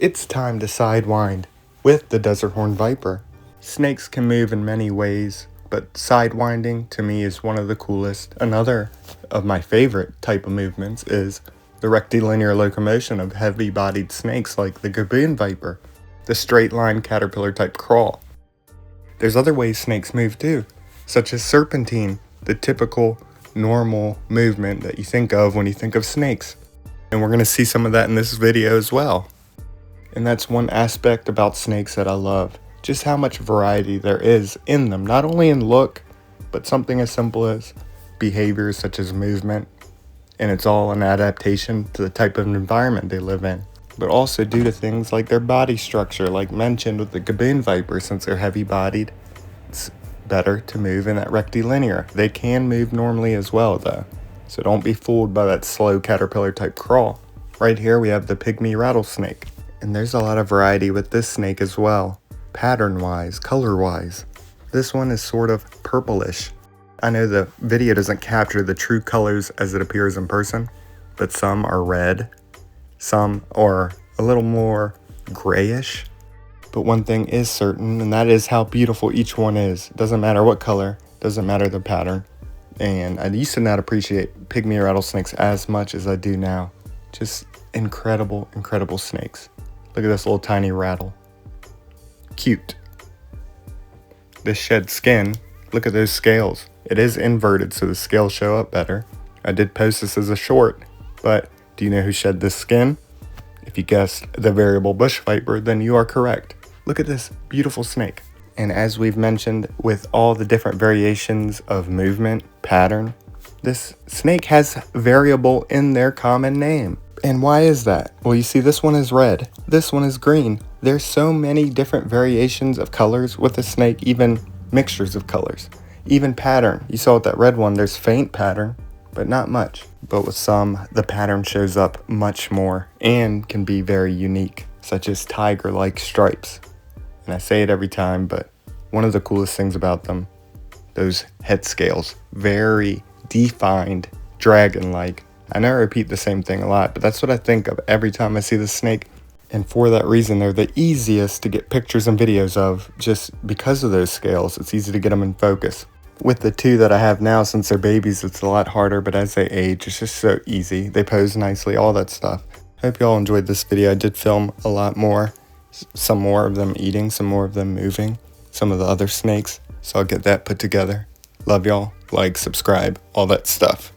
It's time to sidewind with the desert horn viper. Snakes can move in many ways, but sidewinding to me is one of the coolest. Another of my favorite type of movements is the rectilinear locomotion of heavy-bodied snakes like the gaboon viper, the straight line caterpillar type crawl. There's other ways snakes move too, such as serpentine, the typical normal movement that you think of when you think of snakes. And we're going to see some of that in this video as well. And that's one aspect about snakes that I love, just how much variety there is in them, not only in look, but something as simple as behaviors such as movement, and it's all an adaptation to the type of environment they live in, but also due to things like their body structure, like mentioned with the gaboon viper. Since they're heavy bodied, it's better to move in that rectilinear. They can move normally as well though, so don't be fooled by that slow caterpillar type crawl. Right here we have the pygmy rattlesnake. And there's a lot of variety with this snake as well, pattern-wise, color-wise. This one is sort of purplish. I know the video doesn't capture the true colors as it appears in person, but some are red, some are a little more grayish. But one thing is certain, and that is how beautiful each one is. Doesn't matter what color, doesn't matter the pattern. And I used to not appreciate pygmy rattlesnakes as much as I do now. Just incredible, incredible snakes. Look at this little tiny rattle. Cute. This shed skin, look at those scales. It is inverted, so the scales show up better. I did post this as a short, but do you know who shed this skin? If you guessed the variable bush viper, then you are correct. Look at this beautiful snake. And as we've mentioned, with all the different variations of movement, pattern, this snake has variable in their common name. And why is that? Well, you see, this one is red, this one is green. There's so many different variations of colors with the snake, even mixtures of colors, even pattern. You saw with that red one, there's faint pattern, but not much. But with some, the pattern shows up much more and can be very unique, such as tiger-like stripes. And I say it every time, but one of the coolest things about them, those head scales, very defined, dragon-like. I know I repeat the same thing a lot, but that's what I think of every time I see the snake. And for that reason, they're the easiest to get pictures and videos of, just because of those scales. It's easy to get them in focus. With the two that I have now, since they're babies, it's a lot harder, but as they age, it's just so easy. They pose nicely, all that stuff. Hope y'all enjoyed this video. I did film a lot more. Some more of them eating, some more of them moving, some of the other snakes. So I'll get that put together. Love y'all. Like, subscribe, all that stuff.